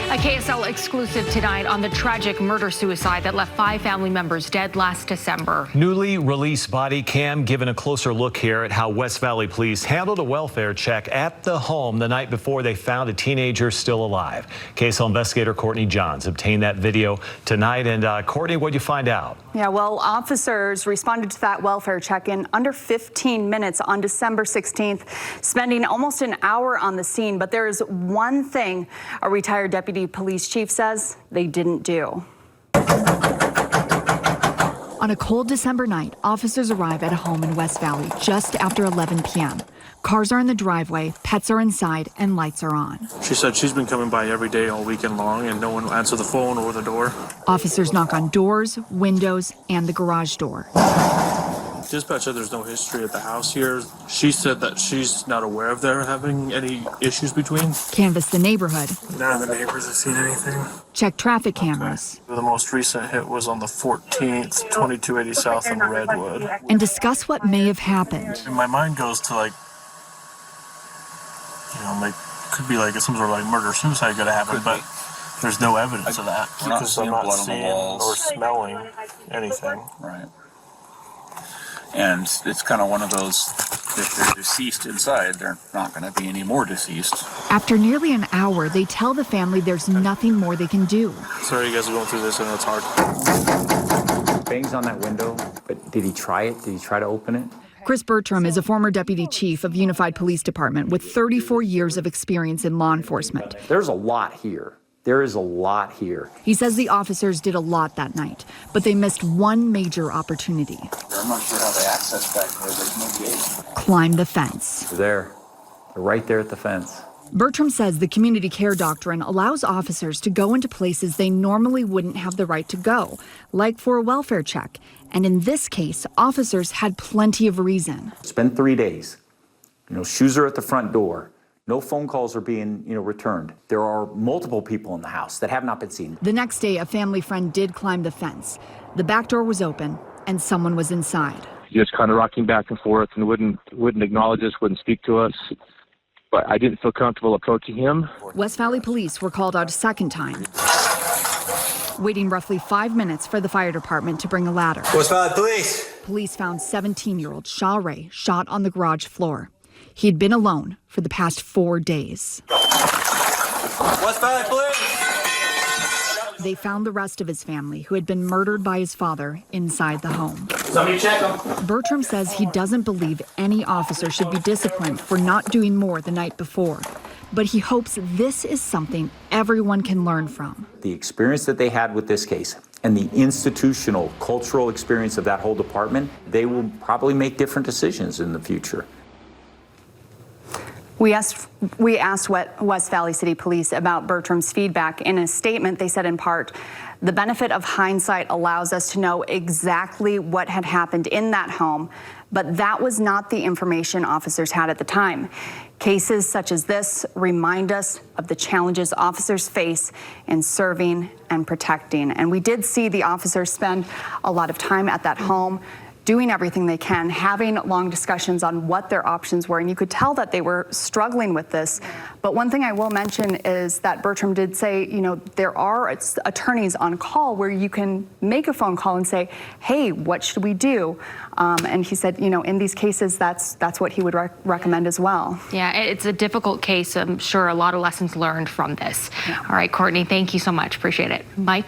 A KSL exclusive tonight on the tragic murder-suicide that left 5 family members dead last December. Newly released body cam giving a closer look here at how West Valley Police handled a welfare check at the home the night before they found a teenager still alive. KSL investigator Courtney Johns obtained that video tonight. And Courtney, what'd you find out? Yeah, well, officers responded to that welfare check in under 15 minutes on December 16th, spending almost an hour on the scene. But there is one thing a retired deputy police chief says they didn't do. On a cold December night, officers arrive at a home in West Valley just after 11 p.m. Cars are in the driveway, pets are inside, and lights are on. She said she's been coming by every day all weekend long, and no one will answer the phone or the door. Officers knock on doors, windows, and the garage door. Dispatch said there's no history at the house here. She said that she's not aware of there having any issues between. Canvass the neighborhood. None of the neighbors have seen anything. Check traffic cameras. The most recent hit was on the 14th, 2280 South in Redwood. And discuss what may have happened. And my mind goes to could be like some sort of like murder-suicide could have happened, but there's no evidence of that because I'm not seeing or smelling anything. Right. And it's kind of one of those, if they're deceased inside, they're not going to be any more deceased. After nearly an hour, they tell the family there's nothing more they can do. Sorry you guys are going through this, and it's hard. Bangs on that window, but did he try it? Did he try to open it? Chris Bertram is a former deputy chief of Unified Police Department with 34 years of experience in law enforcement. There's a lot here. There is a lot here. He says the officers did a lot that night, but they missed one major opportunity. I'm not sure how they access back there. There's no gate. Climb the fence. They're right there at the fence. Bertram says the community care doctrine allows officers to go into places they normally wouldn't have the right to go, like for a welfare check. And in this case, officers had plenty of reason. It's been 3 days. Shoes are at the front door. No phone calls are being, returned. There are multiple people in the house that have not been seen. The next day, a family friend did climb the fence. The back door was open, and someone was inside. Just kind of rocking back and forth and wouldn't acknowledge us, wouldn't speak to us. But I didn't feel comfortable approaching him. West Valley Police were called out a second time, waiting roughly 5 minutes for the fire department to bring a ladder. West Valley Police! Police found 17-year-old Shaw Ray shot on the garage floor. He'd been alone for the past 4 days. West Valley Police! They found the rest of his family, who had been murdered by his father, inside the home. Somebody check him. Bertram says he doesn't believe any officer should be disciplined for not doing more the night before. But he hopes this is something everyone can learn from. The experience that they had with this case and the institutional, cultural experience of that whole department, they will probably make different decisions in the future. We asked West Valley City Police about Bertram's feedback. In a statement, they said in part, the benefit of hindsight allows us to know exactly what had happened in that home, but that was not the information officers had at the time. Cases such as this remind us of the challenges officers face in serving and protecting. And we did see the officers spend a lot of time at that home, doing everything they can, having long discussions on what their options were. And you could tell that they were struggling with this. But one thing I will mention is that Bertram did say, there are attorneys on call where you can make a phone call and say, hey, what should we do? And he said, in these cases, that's what he would recommend as well. Yeah, it's a difficult case. I'm sure a lot of lessons learned from this. Yeah. All right, Courtney, thank you so much. Appreciate it. Mike?